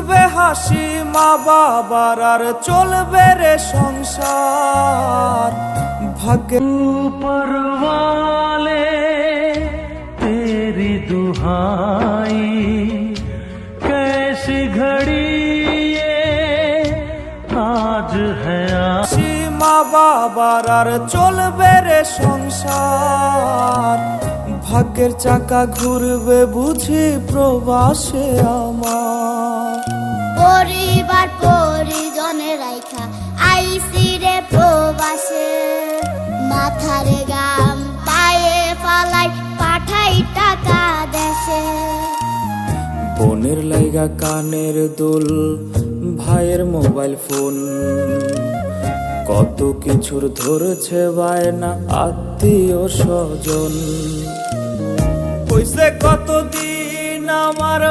ফুটবে হাসি মা বাবার, আর চলবে রে সংসার। ভাগ্যে ऊपर वाले तेरी दुहाई, कैसी घड़ी ये आज है মা বাবার, আর চলবে রে সংসার। ভাগ্যের চাকা ঘুরবে বুঝি প্রবাসে আমার। পরিবার পরিজনে রাইখা আইসি রে প্রবাসে, মাথারে গাম পায়ে ফালাই পাঠাই টাকা দেশে। বোনের লাইগা কানের দুল, ভাইয়ের মোবাইল ফোন, কত কিছুর ধরছে বায়না আত্মীয় স্বজন। হইছে কতদিন আমার